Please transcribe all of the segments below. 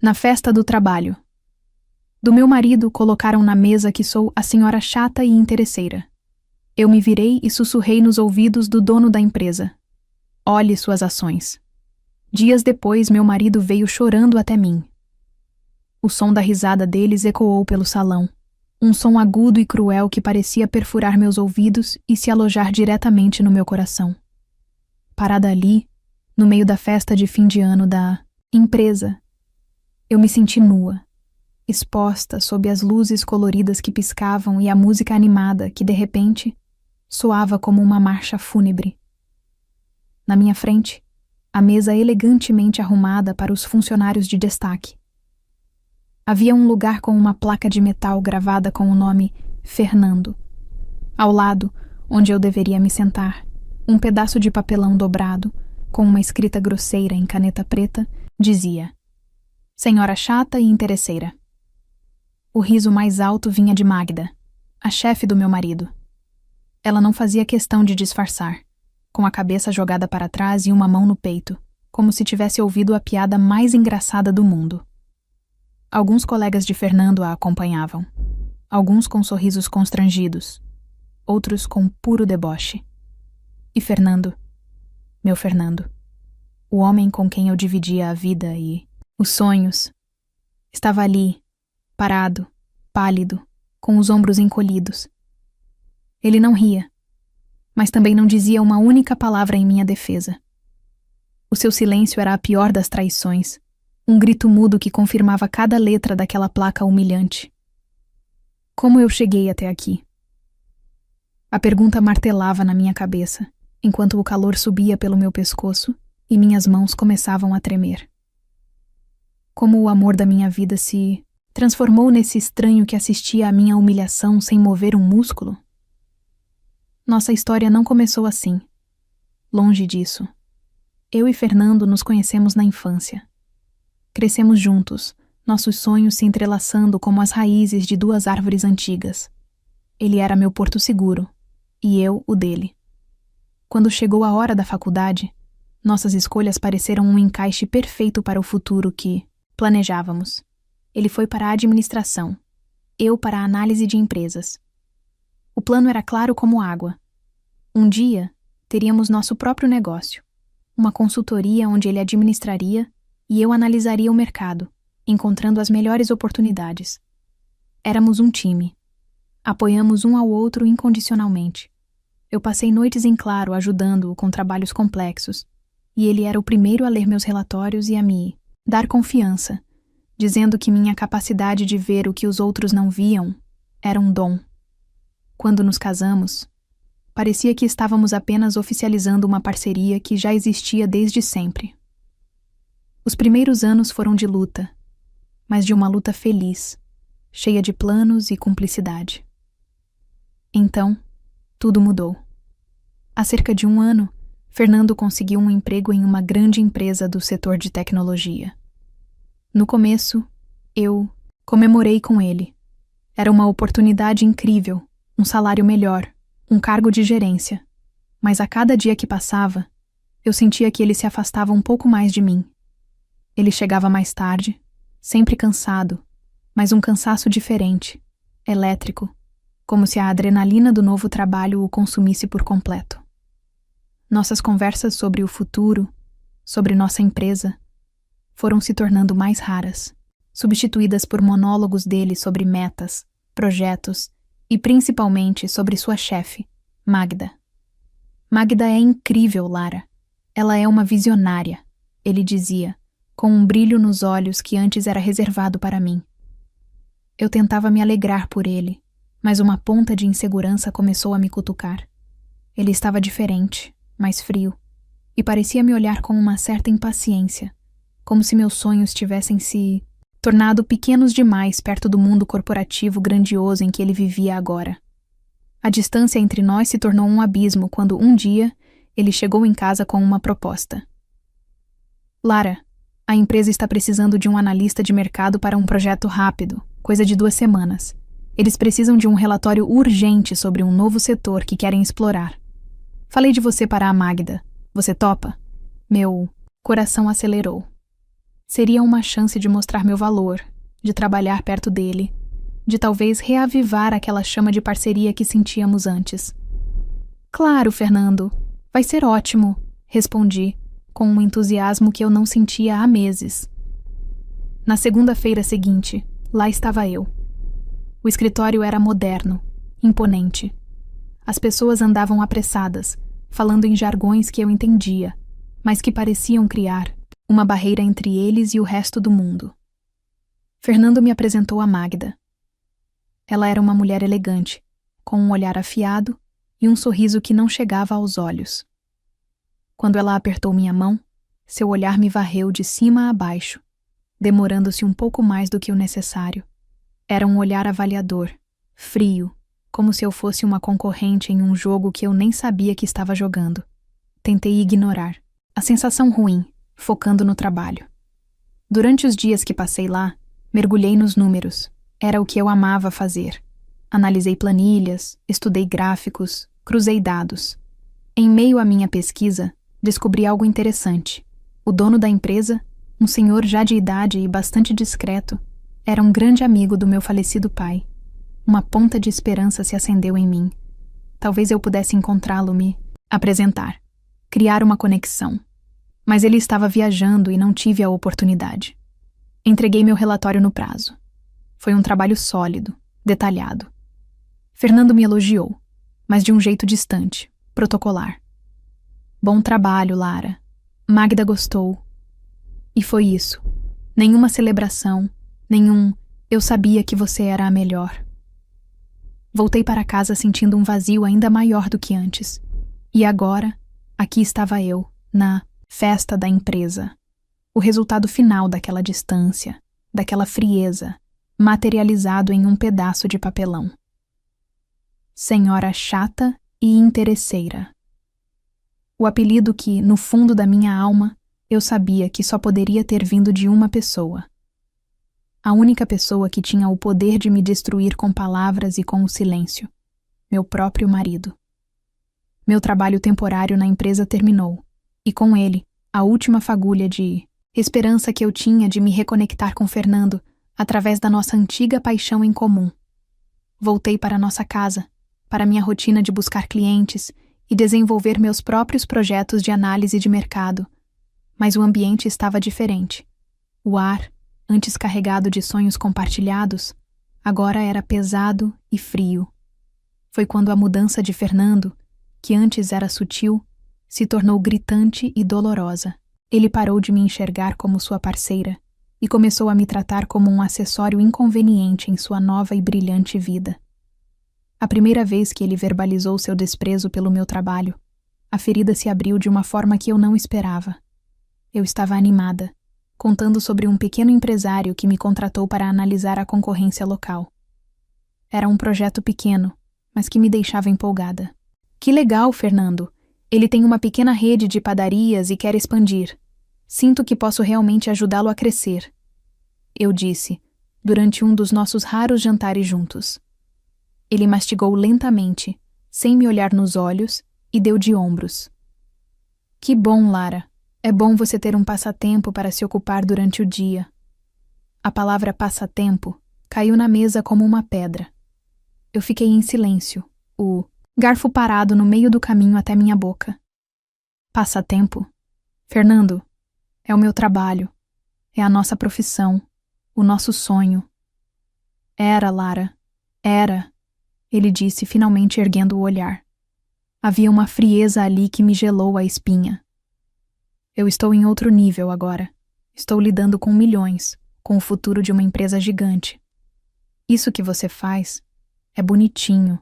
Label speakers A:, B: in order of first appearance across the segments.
A: Na festa do trabalho. Do meu marido colocaram na mesa que sou a senhora chata e interesseira. Eu me virei e sussurrei nos ouvidos do dono da empresa. Olhe suas ações. Dias depois, meu marido veio chorando até mim. O som da risada deles ecoou pelo salão. Um som agudo e cruel que parecia perfurar meus ouvidos e se alojar diretamente no meu coração. Parada ali, no meio da festa de fim de ano da empresa, eu me senti nua, exposta sob as luzes coloridas que piscavam e a música animada que, de repente, soava como uma marcha fúnebre. Na minha frente, a mesa elegantemente arrumada para os funcionários de destaque. Havia um lugar com uma placa de metal gravada com o nome Fernando. Ao lado, onde eu deveria me sentar, um pedaço de papelão dobrado, com uma escrita grosseira em caneta preta, dizia: Senhora chata e interesseira. O riso mais alto vinha de Magda, a chefe do meu marido. Ela não fazia questão de disfarçar, com a cabeça jogada para trás e uma mão no peito, como se tivesse ouvido a piada mais engraçada do mundo. Alguns colegas de Fernando a acompanhavam, alguns com sorrisos constrangidos, outros com puro deboche. E Fernando, meu Fernando, o homem com quem eu dividia a vida e os sonhos, estava ali, parado, pálido, com os ombros encolhidos. Ele não ria, mas também não dizia uma única palavra em minha defesa. O seu silêncio era a pior das traições, um grito mudo que confirmava cada letra daquela placa humilhante. Como eu cheguei até aqui? A pergunta martelava na minha cabeça, enquanto o calor subia pelo meu pescoço e minhas mãos começavam a tremer. Como o amor da minha vida se transformou nesse estranho que assistia à minha humilhação sem mover um músculo? Nossa história não começou assim. Longe disso. Eu e Fernando nos conhecemos na infância. Crescemos juntos, nossos sonhos se entrelaçando como as raízes de duas árvores antigas. Ele era meu porto seguro, e eu o dele. Quando chegou a hora da faculdade, nossas escolhas pareceram um encaixe perfeito para o futuro que planejávamos. Ele foi para a administração, eu para a análise de empresas. O plano era claro como água. Um dia, teríamos nosso próprio negócio, uma consultoria onde ele administraria e eu analisaria o mercado, encontrando as melhores oportunidades. Éramos um time. Apoiamos um ao outro incondicionalmente. Eu passei noites em claro ajudando-o com trabalhos complexos, e ele era o primeiro a ler meus relatórios e a me dar confiança, dizendo que minha capacidade de ver o que os outros não viam era um dom. Quando nos casamos, parecia que estávamos apenas oficializando uma parceria que já existia desde sempre. Os primeiros anos foram de luta, mas de uma luta feliz, cheia de planos e cumplicidade. Então, tudo mudou. Há cerca de um ano, Fernando conseguiu um emprego em uma grande empresa do setor de tecnologia. No começo, eu comemorei com ele. Era uma oportunidade incrível, um salário melhor, um cargo de gerência. Mas a cada dia que passava, eu sentia que ele se afastava um pouco mais de mim. Ele chegava mais tarde, sempre cansado, mas um cansaço diferente, elétrico, como se a adrenalina do novo trabalho o consumisse por completo. Nossas conversas sobre o futuro, sobre nossa empresa, foram se tornando mais raras, substituídas por monólogos dele sobre metas, projetos e principalmente sobre sua chefe, Magda. Magda é incrível, Lara. Ela é uma visionária, ele dizia, com um brilho nos olhos que antes era reservado para mim. Eu tentava me alegrar por ele, mas uma ponta de insegurança começou a me cutucar. Ele estava diferente, mais frio, e parecia me olhar com uma certa impaciência, como se meus sonhos tivessem se tornado pequenos demais perto do mundo corporativo grandioso em que ele vivia agora. A distância entre nós se tornou um abismo quando um dia ele chegou em casa com uma proposta. Lara, a empresa está precisando de um analista de mercado para um projeto rápido, coisa de 2 semanas. Eles precisam de um relatório urgente sobre um novo setor que querem explorar. Falei de você para a Magda. Você topa? Meu coração acelerou. Seria uma chance de mostrar meu valor, de trabalhar perto dele, de talvez reavivar aquela chama de parceria que sentíamos antes. Claro, Fernando, vai ser ótimo, respondi, com um entusiasmo que eu não sentia há meses. Na segunda-feira seguinte, lá estava eu. O escritório era moderno, imponente. As pessoas andavam apressadas, falando em jargões que eu entendia, mas que pareciam criar uma barreira entre eles e o resto do mundo. Fernando me apresentou a Magda. Ela era uma mulher elegante, com um olhar afiado e um sorriso que não chegava aos olhos. Quando ela apertou minha mão, seu olhar me varreu de cima a baixo, demorando-se um pouco mais do que o necessário. Era um olhar avaliador, frio, como se eu fosse uma concorrente em um jogo que eu nem sabia que estava jogando. Tentei ignorar a sensação ruim, focando no trabalho. Durante os dias que passei lá, mergulhei nos números. Era o que eu amava fazer. Analisei planilhas, estudei gráficos, cruzei dados. Em meio à minha pesquisa, descobri algo interessante. O dono da empresa, um senhor já de idade e bastante discreto, era um grande amigo do meu falecido pai. Uma ponta de esperança se acendeu em mim. Talvez eu pudesse encontrá-lo, me apresentar, criar uma conexão. Mas ele estava viajando e não tive a oportunidade. Entreguei meu relatório no prazo. Foi um trabalho sólido, detalhado. Fernando me elogiou, mas de um jeito distante, protocolar. Bom trabalho, Lara. Magda gostou. E foi isso. Nenhuma celebração, nenhum "eu sabia que você era a melhor". Voltei para casa sentindo um vazio ainda maior do que antes. E agora, aqui estava eu, na festa da empresa. O resultado final daquela distância, daquela frieza, materializado em um pedaço de papelão. Senhora chata e interesseira. O apelido que, no fundo da minha alma, eu sabia que só poderia ter vindo de uma pessoa. A única pessoa que tinha o poder de me destruir com palavras e com o silêncio. Meu próprio marido. Meu trabalho temporário na empresa terminou, e com ele, a última fagulha de esperança que eu tinha de me reconectar com Fernando através da nossa antiga paixão em comum. Voltei para nossa casa, para minha rotina de buscar clientes e desenvolver meus próprios projetos de análise de mercado. Mas o ambiente estava diferente. O ar, antes carregado de sonhos compartilhados, agora era pesado e frio. Foi quando a mudança de Fernando, que antes era sutil, se tornou gritante e dolorosa. Ele parou de me enxergar como sua parceira e começou a me tratar como um acessório inconveniente em sua nova e brilhante vida. A primeira vez que ele verbalizou seu desprezo pelo meu trabalho, a ferida se abriu de uma forma que eu não esperava. Eu estava animada, contando sobre um pequeno empresário que me contratou para analisar a concorrência local. Era um projeto pequeno, mas que me deixava empolgada. Que legal, Fernando! Ele tem uma pequena rede de padarias e quer expandir. Sinto que posso realmente ajudá-lo a crescer. Eu disse, durante um dos nossos raros jantares juntos. Ele mastigou lentamente, sem me olhar nos olhos, e deu de ombros. Que bom, Lara. É bom você ter um passatempo para se ocupar durante o dia. A palavra passatempo caiu na mesa como uma pedra. Eu fiquei em silêncio, o garfo parado no meio do caminho até minha boca. Passatempo? Fernando, é o meu trabalho. É a nossa profissão. O nosso sonho. Era, Lara. Era, ele disse, finalmente erguendo o olhar. Havia uma frieza ali que me gelou a espinha. Eu estou em outro nível agora. Estou lidando com milhões, com o futuro de uma empresa gigante. Isso que você faz é bonitinho,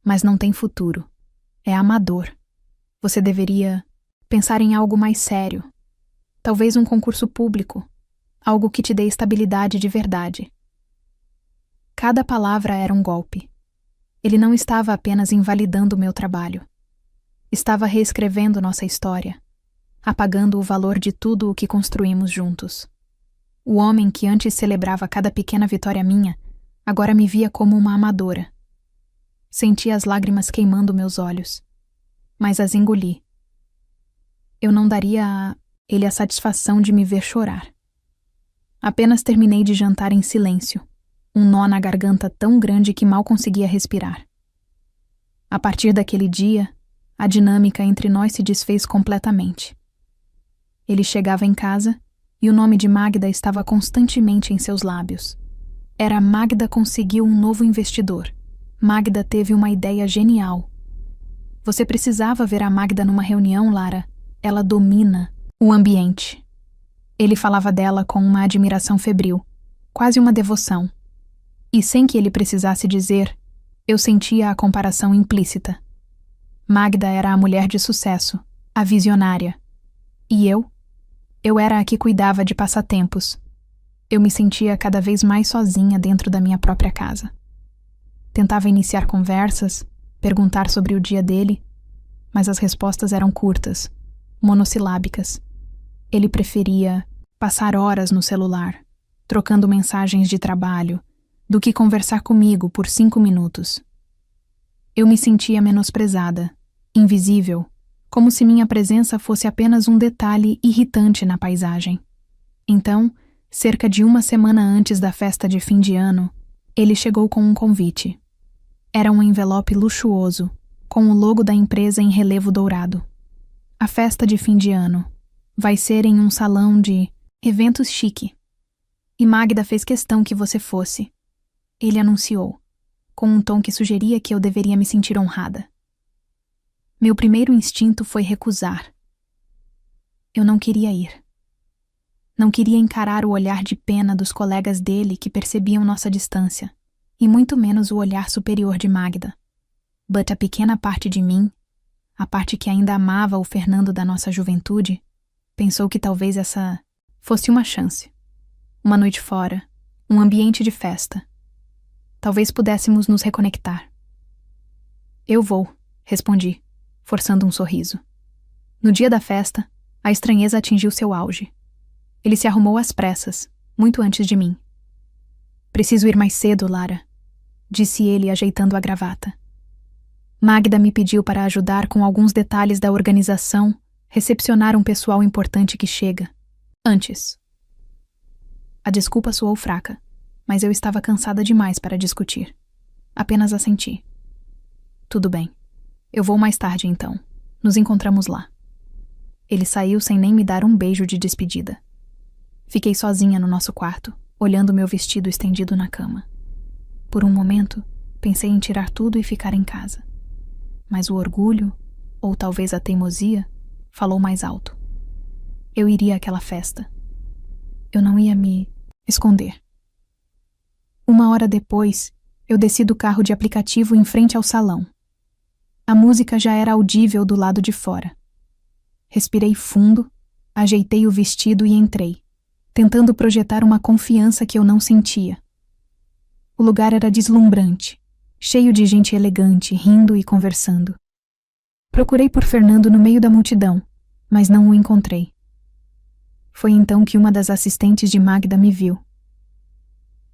A: mas não tem futuro. É amador. Você deveria pensar em algo mais sério. Talvez um concurso público. Algo que te dê estabilidade de verdade. Cada palavra era um golpe. Ele não estava apenas invalidando o meu trabalho. Estava reescrevendo nossa história, apagando o valor de tudo o que construímos juntos. O homem que antes celebrava cada pequena vitória minha, agora me via como uma amadora. Senti as lágrimas queimando meus olhos, mas as engoli. Eu não daria a ele a satisfação de me ver chorar. Apenas terminei de jantar em silêncio, um nó na garganta tão grande que mal conseguia respirar. A partir daquele dia, a dinâmica entre nós se desfez completamente. Ele chegava em casa e o nome de Magda estava constantemente em seus lábios. Era Magda conseguiu um novo investidor. Magda teve uma ideia genial. Você precisava ver a Magda numa reunião, Lara. Ela domina o ambiente. Ele falava dela com uma admiração febril, quase uma devoção. E sem que ele precisasse dizer, eu sentia a comparação implícita. Magda era a mulher de sucesso, a visionária. E eu? Eu era a que cuidava de passatempos. Eu me sentia cada vez mais sozinha dentro da minha própria casa. Tentava iniciar conversas, perguntar sobre o dia dele, mas as respostas eram curtas, monossilábicas. Ele preferia passar horas no celular, trocando mensagens de trabalho, do que conversar comigo por 5 minutos. Eu me sentia menosprezada, invisível, como se minha presença fosse apenas um detalhe irritante na paisagem. Então, cerca de 1 semana antes da festa de fim de ano, ele chegou com um convite. Era um envelope luxuoso, com o logo da empresa em relevo dourado. A festa de fim de ano vai ser em um salão de eventos chique. E Magda fez questão que você fosse. Ele anunciou, com um tom que sugeria que eu deveria me sentir honrada. Meu primeiro instinto foi recusar. Eu não queria ir. Não queria encarar o olhar de pena dos colegas dele que percebiam nossa distância, e muito menos o olhar superior de Magda. But a pequena parte de mim, a parte que ainda amava o Fernando da nossa juventude, pensou que talvez essa fosse uma chance. Uma noite fora, um ambiente de festa. Talvez pudéssemos nos reconectar. Eu vou, respondi, forçando um sorriso. No dia da festa, a estranheza atingiu seu auge. Ele se arrumou às pressas, muito antes de mim. Preciso ir mais cedo, Lara, disse ele ajeitando a gravata. Magda me pediu para ajudar com alguns detalhes da organização, recepcionar um pessoal importante que chega. Antes. A desculpa soou fraca, mas eu estava cansada demais para discutir. Apenas assenti. Tudo bem. Eu vou mais tarde, então. Nos encontramos lá. Ele saiu sem nem me dar um beijo de despedida. Fiquei sozinha no nosso quarto, olhando meu vestido estendido na cama. Por um momento, pensei em tirar tudo e ficar em casa. Mas o orgulho, ou talvez a teimosia, falou mais alto. Eu iria àquela festa. Eu não ia me esconder. 1 hora depois, eu desci do carro de aplicativo em frente ao salão. A música já era audível do lado de fora. Respirei fundo, ajeitei o vestido e entrei, tentando projetar uma confiança que eu não sentia. O lugar era deslumbrante, cheio de gente elegante, rindo e conversando. Procurei por Fernando no meio da multidão, mas não o encontrei. Foi então que uma das assistentes de Magda me viu.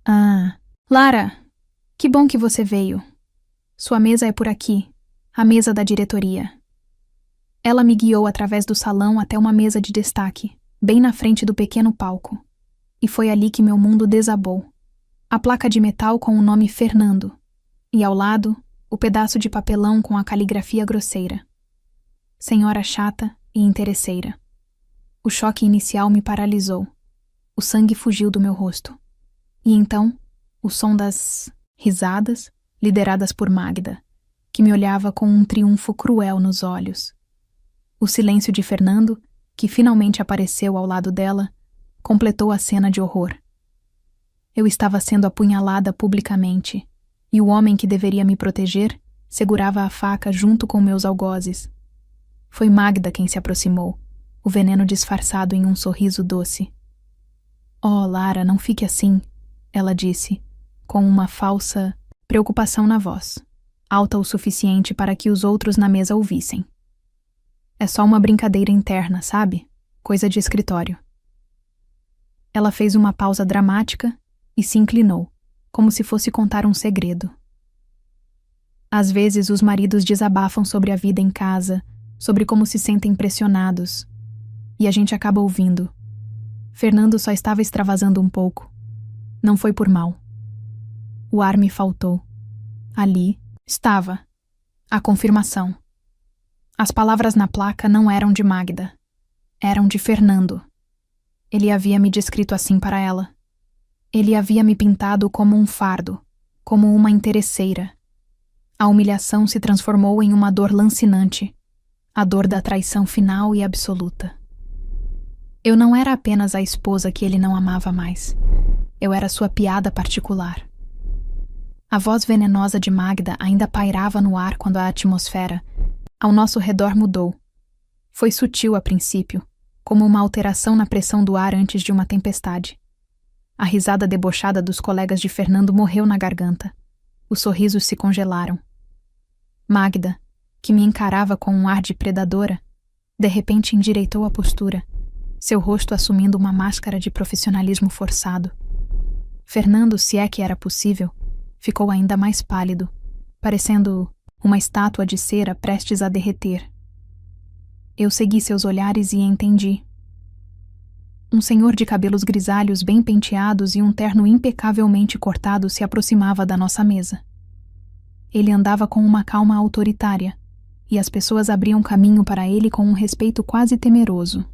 A: Ah, Lara, que bom que você veio. Sua mesa é por aqui, a mesa da diretoria. Ela me guiou através do salão até uma mesa de destaque, bem na frente do pequeno palco. E foi ali que meu mundo desabou. A placa de metal com o nome Fernando, e ao lado, o pedaço de papelão com a caligrafia grosseira. Senhora chata e interesseira. O choque inicial me paralisou. O sangue fugiu do meu rosto. E então, o som das risadas, lideradas por Magda, que me olhava com um triunfo cruel nos olhos. O silêncio de Fernando, que finalmente apareceu ao lado dela, completou a cena de horror. Eu estava sendo apunhalada publicamente, e o homem que deveria me proteger segurava a faca junto com meus algozes. Foi Magda quem se aproximou, o veneno disfarçado em um sorriso doce. Oh, Lara, não fique assim, ela disse, com uma falsa preocupação na voz, alta o suficiente para que os outros na mesa ouvissem. É só uma brincadeira interna, sabe? Coisa de escritório. Ela fez uma pausa dramática e se inclinou, como se fosse contar um segredo. Às vezes os maridos desabafam sobre a vida em casa, sobre como se sentem pressionados, e a gente acaba ouvindo. Fernando só estava extravasando um pouco. Não foi por mal. O ar me faltou. Ali estava a confirmação. As palavras na placa não eram de Magda. Eram de Fernando. Ele havia me descrito assim para ela. Ele havia me pintado como um fardo, como uma interesseira. A humilhação se transformou em uma dor lancinante, a dor da traição final e absoluta. Eu não era apenas a esposa que ele não amava mais. Eu era sua piada particular. A voz venenosa de Magda ainda pairava no ar quando a atmosfera ao nosso redor mudou. Foi sutil a princípio, como uma alteração na pressão do ar antes de uma tempestade. A risada debochada dos colegas de Fernando morreu na garganta. Os sorrisos se congelaram. Magda, que me encarava com um ar de predadora, de repente endireitou a postura, seu rosto assumindo uma máscara de profissionalismo forçado. Fernando, se é que era possível, ficou ainda mais pálido, parecendo uma estátua de cera prestes a derreter. Eu segui seus olhares e entendi. Um senhor de cabelos grisalhos bem penteados e um terno impecavelmente cortado se aproximava da nossa mesa. Ele andava com uma calma autoritária, e as pessoas abriam caminho para ele com um respeito quase temeroso.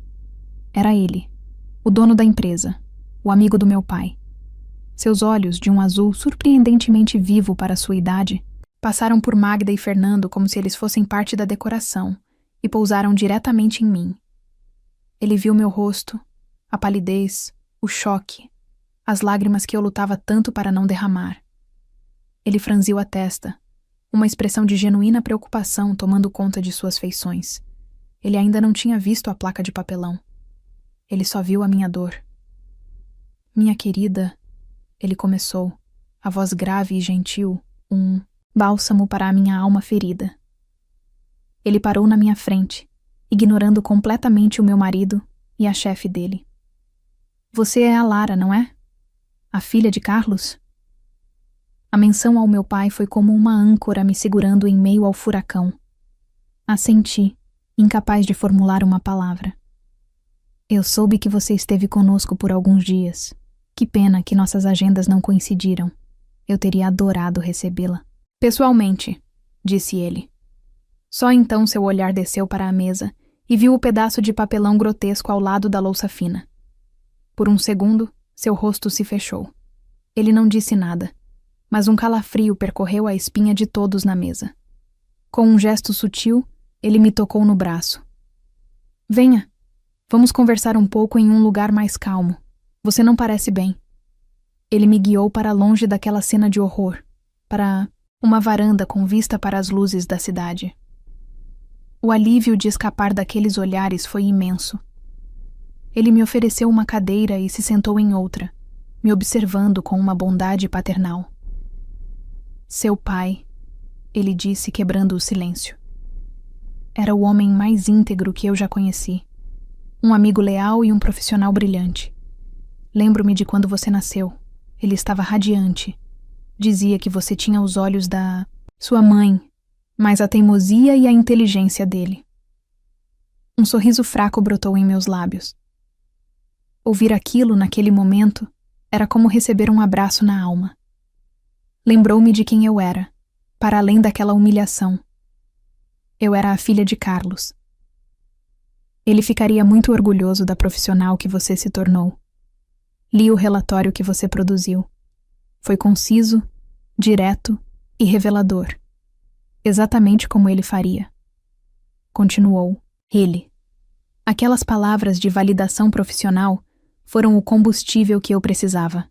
A: Era ele, o dono da empresa, o amigo do meu pai. Seus olhos, de um azul surpreendentemente vivo para sua idade, passaram por Magda e Fernando como se eles fossem parte da decoração e pousaram diretamente em mim. Ele viu meu rosto, a palidez, o choque, as lágrimas que eu lutava tanto para não derramar. Ele franziu a testa, uma expressão de genuína preocupação tomando conta de suas feições. Ele ainda não tinha visto a placa de papelão. Ele só viu a minha dor. Minha querida, ele começou, a voz grave e gentil, um bálsamo para a minha alma ferida. Ele parou na minha frente, ignorando completamente o meu marido e a chefe dele. Você é a Lara, não é? A filha de Carlos? A menção ao meu pai foi como uma âncora me segurando em meio ao furacão. Assenti, incapaz de formular uma palavra. Eu soube que você esteve conosco por alguns dias. Que pena que nossas agendas não coincidiram. Eu teria adorado recebê-la. Pessoalmente, disse ele. Só então seu olhar desceu para a mesa e viu o pedaço de papelão grotesco ao lado da louça fina. Por um segundo, seu rosto se fechou. Ele não disse nada, mas um calafrio percorreu a espinha de todos na mesa. Com um gesto sutil, ele me tocou no braço. Venha, vamos conversar um pouco em um lugar mais calmo. Você não parece bem. Ele me guiou para longe daquela cena de horror, para uma varanda com vista para as luzes da cidade. O alívio de escapar daqueles olhares foi imenso. Ele me ofereceu uma cadeira e se sentou em outra, me observando com uma bondade paternal. Seu pai, ele disse, quebrando o silêncio. Era o homem mais íntegro que eu já conheci. Um amigo leal e um profissional brilhante. Lembro-me de quando você nasceu. Ele estava radiante. Dizia que você tinha os olhos da sua mãe, mas a teimosia e a inteligência dele. Um sorriso fraco brotou em meus lábios. Ouvir aquilo naquele momento era como receber um abraço na alma. Lembrou-me de quem eu era, para além daquela humilhação. Eu era a filha de Carlos. Ele ficaria muito orgulhoso da profissional que você se tornou. Li o relatório que você produziu. Foi conciso, direto e revelador. Exatamente como ele faria. Continuou, ele. Aquelas palavras de validação profissional foram o combustível que eu precisava.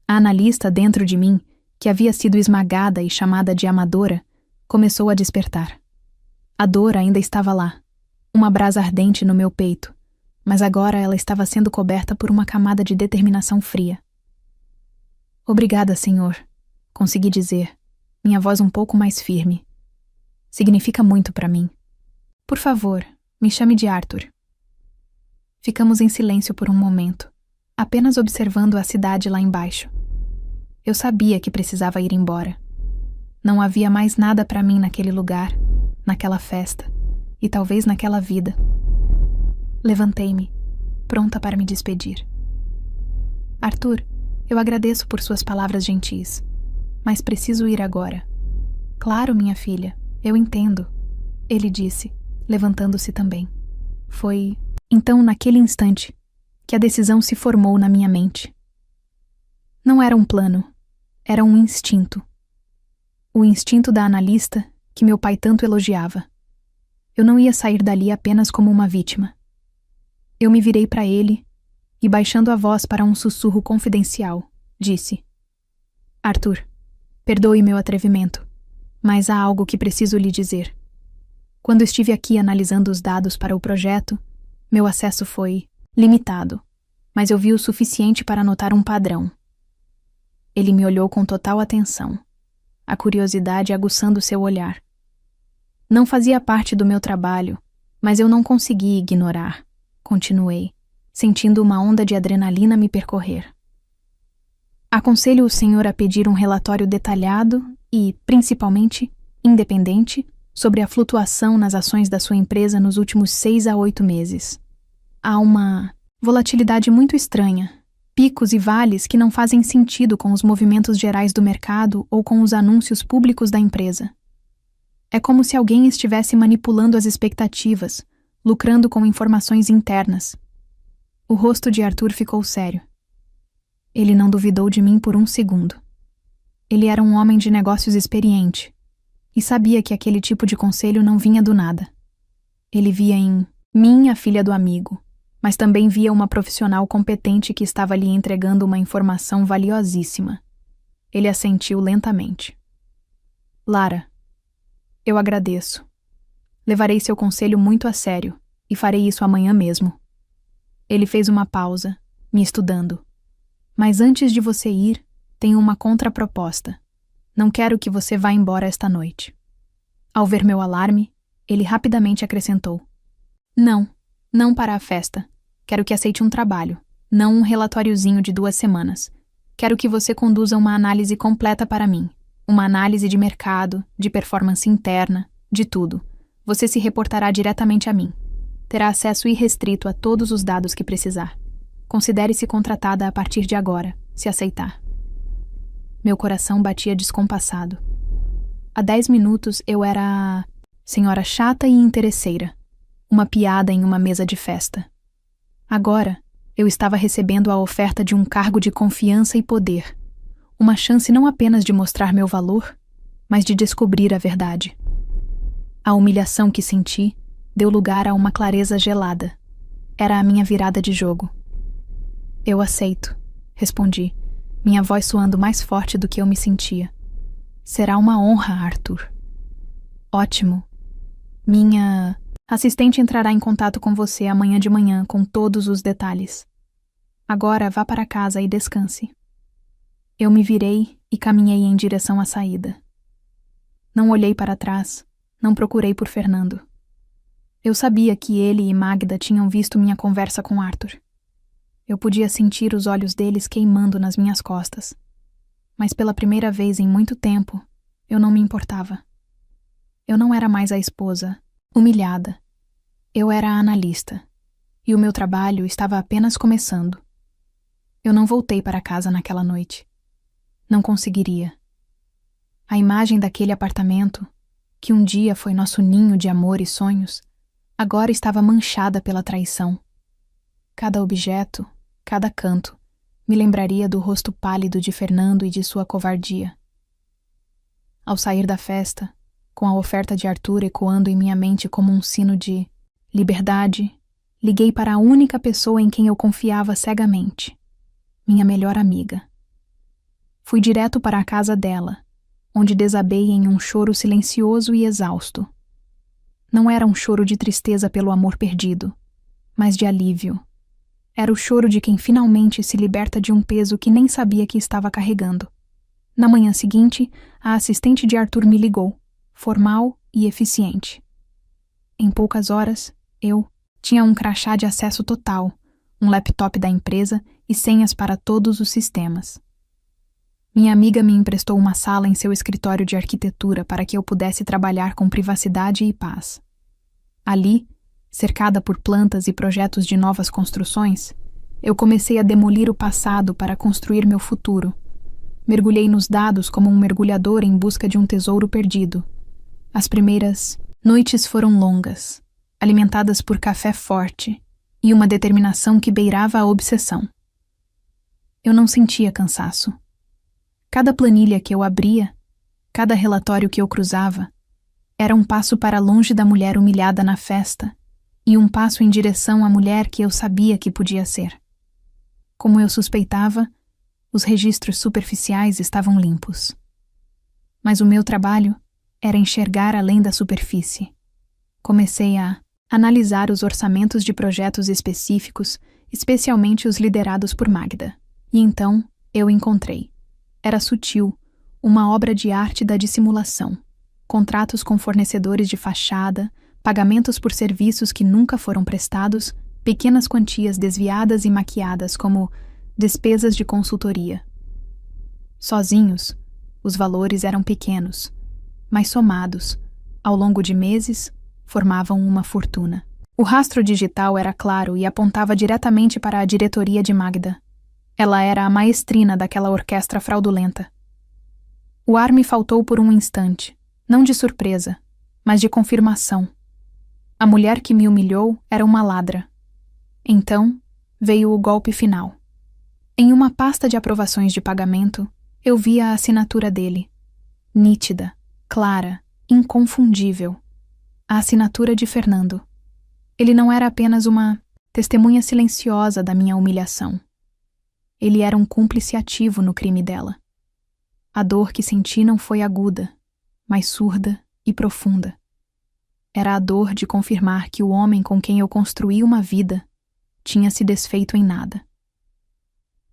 A: A analista dentro de mim, que havia sido esmagada e chamada de amadora, começou a despertar. A dor ainda estava lá, uma brasa ardente no meu peito, mas agora ela estava sendo coberta por uma camada de determinação fria. Obrigada, senhor, consegui dizer, minha voz um pouco mais firme. Significa muito para mim. Por favor, me chame de Arthur. Ficamos em silêncio por um momento, apenas observando a cidade lá embaixo. Eu sabia que precisava ir embora. Não havia mais nada para mim naquele lugar, naquela festa, e talvez naquela vida. Levantei-me, pronta para me despedir. Arthur, eu agradeço por suas palavras gentis, mas preciso ir agora. Claro, minha filha, eu entendo, ele disse, levantando-se também. Foi, então, naquele instante, que a decisão se formou na minha mente. Não era um plano, era um instinto. O instinto da analista que meu pai tanto elogiava. Eu não ia sair dali apenas como uma vítima. Eu me virei para ele e, baixando a voz para um sussurro confidencial, disse: Arthur, perdoe meu atrevimento, mas há algo que preciso lhe dizer. Quando estive aqui analisando os dados para o projeto, meu acesso foi limitado, mas eu vi o suficiente para notar um padrão. Ele me olhou com total atenção, a curiosidade aguçando seu olhar. Não fazia parte do meu trabalho, mas eu não consegui ignorar. Continuei, sentindo uma onda de adrenalina me percorrer. Aconselho o senhor a pedir um relatório detalhado e, principalmente, independente, sobre a flutuação nas ações da sua empresa nos últimos 6 a 8 meses. Há uma volatilidade muito estranha, picos e vales que não fazem sentido com os movimentos gerais do mercado ou com os anúncios públicos da empresa. É como se alguém estivesse manipulando as expectativas, lucrando com informações internas. O rosto de Arthur ficou sério. Ele não duvidou de mim por um segundo. Ele era um homem de negócios experiente e sabia que aquele tipo de conselho não vinha do nada. Ele via em mim a filha do amigo, mas também via uma profissional competente que estava lhe entregando uma informação valiosíssima. Ele assentiu lentamente. Lara, eu agradeço. Levarei seu conselho muito a sério e farei isso amanhã mesmo. Ele fez uma pausa, me estudando. Mas antes de você ir, tenho uma contraproposta. Não quero que você vá embora esta noite. Ao ver meu alarme, ele rapidamente acrescentou: Não para a festa. Quero que aceite um trabalho, não um relatóriozinho de 2 semanas. Quero que você conduza uma análise completa para mim. Uma análise de mercado, de performance interna, de tudo. Você se reportará diretamente a mim. Terá acesso irrestrito a todos os dados que precisar. Considere-se contratada a partir de agora, se aceitar. Meu coração batia descompassado. Há 10 minutos eu era a senhora chata e interesseira, uma piada em uma mesa de festa. Agora, eu estava recebendo a oferta de um cargo de confiança e poder, uma chance não apenas de mostrar meu valor, mas de descobrir a verdade. A humilhação que senti deu lugar a uma clareza gelada. Era a minha virada de jogo. Eu aceito, respondi, minha voz soando mais forte do que eu me sentia. Será uma honra, Arthur. Ótimo. Minha assistente entrará em contato com você amanhã de manhã com todos os detalhes. Agora vá para casa e descanse. Eu me virei e caminhei em direção à saída. Não olhei para trás, não procurei por Fernando. Eu sabia que ele e Magda tinham visto minha conversa com Arthur. Eu podia sentir os olhos deles queimando nas minhas costas. Mas pela primeira vez em muito tempo, eu não me importava. Eu não era mais a esposa, humilhada. Eu era a analista, e o meu trabalho estava apenas começando. Eu não voltei para casa naquela noite. Não conseguiria. A imagem daquele apartamento, que um dia foi nosso ninho de amor e sonhos, agora estava manchada pela traição. Cada objeto, cada canto, me lembraria do rosto pálido de Fernando e de sua covardia. Ao sair da festa, com a oferta de Arthur ecoando em minha mente como um sino de liberdade, liguei para a única pessoa em quem eu confiava cegamente, minha melhor amiga. Fui direto para a casa dela, onde desabei em um choro silencioso e exausto. Não era um choro de tristeza pelo amor perdido, mas de alívio. Era o choro de quem finalmente se liberta de um peso que nem sabia que estava carregando. Na manhã seguinte, a assistente de Arthur me ligou, formal e eficiente. Em poucas horas, eu tinha um crachá de acesso total, um laptop da empresa e senhas para todos os sistemas. Minha amiga me emprestou uma sala em seu escritório de arquitetura para que eu pudesse trabalhar com privacidade e paz. Ali, Cercada por plantas e projetos de novas construções, eu comecei a demolir o passado para construir meu futuro. Mergulhei nos dados como um mergulhador em busca de um tesouro perdido. As primeiras noites foram longas, alimentadas por café forte e uma determinação que beirava a obsessão. Eu não sentia cansaço. Cada planilha que eu abria, cada relatório que eu cruzava, era um passo para longe da mulher humilhada na festa e um passo em direção à mulher que eu sabia que podia ser. Como eu suspeitava, os registros superficiais estavam limpos. Mas o meu trabalho era enxergar além da superfície. Comecei a analisar os orçamentos de projetos específicos, especialmente os liderados por Magda. E então eu encontrei. Era sutil, uma obra de arte da dissimulação. Contratos com fornecedores de fachada, pagamentos por serviços que nunca foram prestados, pequenas quantias desviadas e maquiadas como despesas de consultoria. Sozinhos, os valores eram pequenos, mas somados, ao longo de meses, formavam uma fortuna. O rastro digital era claro e apontava diretamente para a diretoria de Magda. Ela era a maestrina daquela orquestra fraudulenta. O ar me faltou por um instante, não de surpresa, mas de confirmação. A mulher que me humilhou era uma ladra. Então, veio o golpe final. Em uma pasta de aprovações de pagamento, eu vi a assinatura dele. Nítida, clara, inconfundível. A assinatura de Fernando. Ele não era apenas uma testemunha silenciosa da minha humilhação. Ele era um cúmplice ativo no crime dela. A dor que senti não foi aguda, mas surda e profunda. Era a dor de confirmar que o homem com quem eu construí uma vida tinha se desfeito em nada.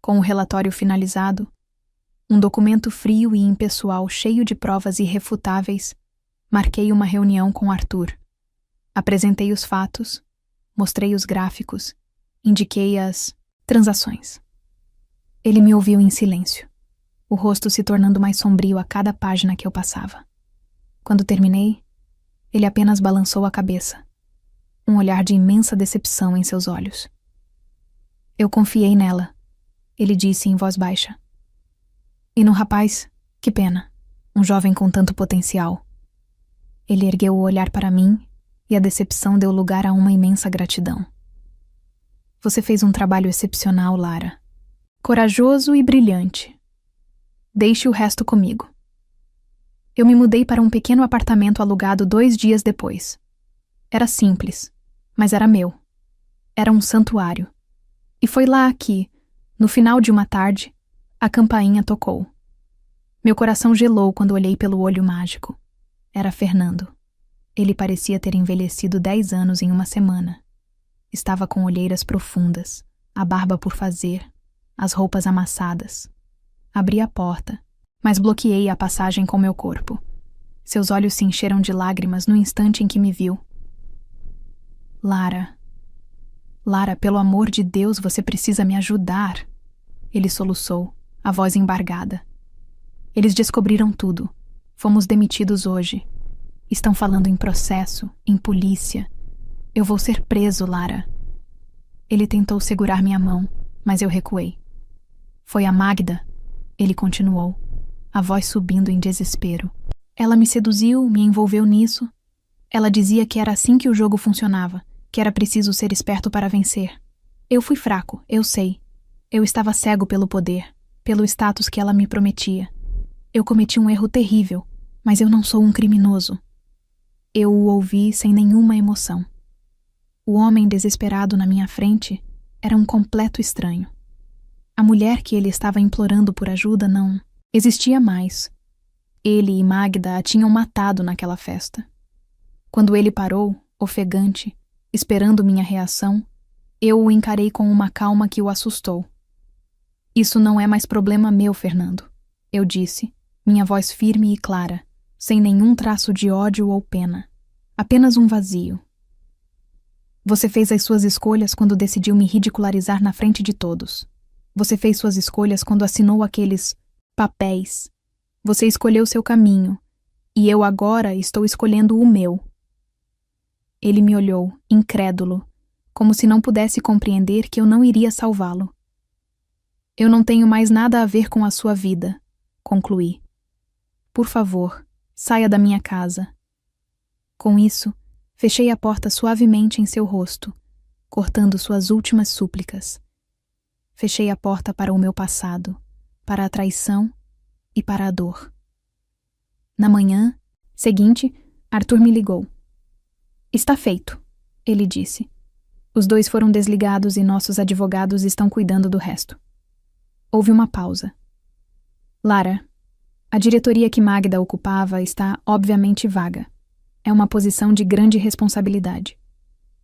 A: Com o relatório finalizado, um documento frio e impessoal cheio de provas irrefutáveis, marquei uma reunião com Arthur. Apresentei os fatos, mostrei os gráficos, indiquei as transações. Ele me ouviu em silêncio, o rosto se tornando mais sombrio a cada página que eu passava. Quando terminei, ele apenas balançou a cabeça, um olhar de imensa decepção em seus olhos. Eu confiei nela, ele disse em voz baixa. E no rapaz, que pena, um jovem com tanto potencial. Ele ergueu o olhar para mim e a decepção deu lugar a uma imensa gratidão. Você fez um trabalho excepcional, Lara. Corajoso e brilhante. Deixe o resto comigo. Eu me mudei para um pequeno apartamento alugado 2 dias depois. Era simples, mas era meu. Era um santuário. E foi lá que, no final de uma tarde, a campainha tocou. Meu coração gelou quando olhei pelo olho mágico. Era Fernando. Ele parecia ter envelhecido 10 anos em uma semana. Estava com olheiras profundas, a barba por fazer, as roupas amassadas. Abri a porta, mas bloqueei a passagem com meu corpo. Seus olhos se encheram de lágrimas no instante em que me viu. Lara, pelo amor de Deus, você precisa me ajudar. Ele soluçou, a voz embargada. Eles descobriram tudo. Fomos demitidos hoje. Estão falando em processo, em polícia. Eu vou ser preso, Lara. Ele tentou segurar minha mão, mas eu recuei. Foi a Magda, ele continuou, a voz subindo em desespero. Ela me seduziu, me envolveu nisso. Ela dizia que era assim que o jogo funcionava, que era preciso ser esperto para vencer. Eu fui fraco, eu sei. Eu estava cego pelo poder, pelo status que ela me prometia. Eu cometi um erro terrível, mas eu não sou um criminoso. Eu o ouvi sem nenhuma emoção. O homem desesperado na minha frente era um completo estranho. A mulher que ele estava implorando por ajuda não existia mais. Ele e Magda a tinham matado naquela festa. Quando ele parou, ofegante, esperando minha reação, eu o encarei com uma calma que o assustou. Isso não é mais problema meu, Fernando, eu disse, minha voz firme e clara, sem nenhum traço de ódio ou pena, apenas um vazio. Você fez as suas escolhas quando decidiu me ridicularizar na frente de todos. Você fez suas escolhas quando assinou aqueles papéis. Você escolheu seu caminho, e eu agora estou escolhendo o meu. Ele me olhou, incrédulo, como se não pudesse compreender que eu não iria salvá-lo. Eu não tenho mais nada a ver com a sua vida, concluí. Por favor, saia da minha casa. Com isso, fechei a porta suavemente em seu rosto, cortando suas últimas súplicas. Fechei a porta para o meu passado, para a traição e para a dor. Na manhã seguinte, Arthur me ligou. Está feito, ele disse. Os dois foram desligados e nossos advogados estão cuidando do resto. Houve uma pausa. Lara, a diretoria que Magda ocupava está obviamente vaga. É uma posição de grande responsabilidade.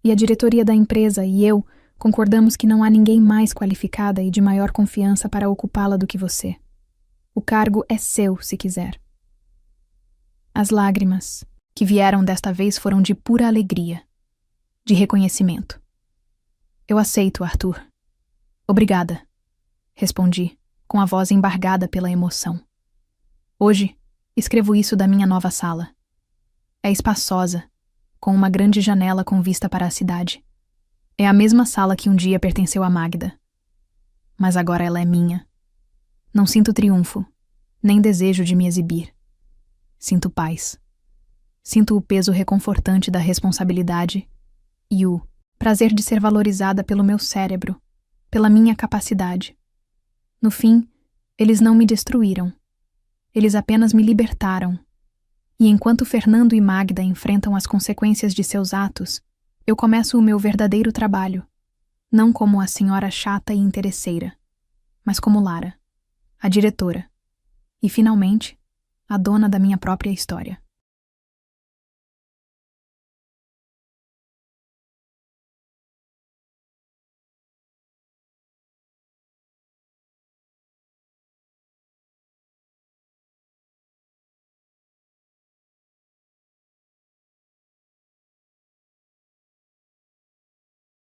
A: E a diretoria da empresa e eu concordamos que não há ninguém mais qualificada e de maior confiança para ocupá-la do que você. O cargo é seu, se quiser. As lágrimas que vieram desta vez foram de pura alegria, de reconhecimento. Eu aceito, Arthur. Obrigada, respondi, com a voz embargada pela emoção. Hoje, escrevo isso da minha nova sala. É espaçosa, com uma grande janela com vista para a cidade. É a mesma sala que um dia pertenceu a Magda. Mas agora ela é minha. Não sinto triunfo, nem desejo de me exibir. Sinto paz. Sinto o peso reconfortante da responsabilidade e o prazer de ser valorizada pelo meu cérebro, pela minha capacidade. No fim, eles não me destruíram. Eles apenas me libertaram. E enquanto Fernando e Magda enfrentam as consequências de seus atos, eu começo o meu verdadeiro trabalho, não como a senhora chata e interesseira, mas como Lara, a diretora, e finalmente, a dona da minha própria história.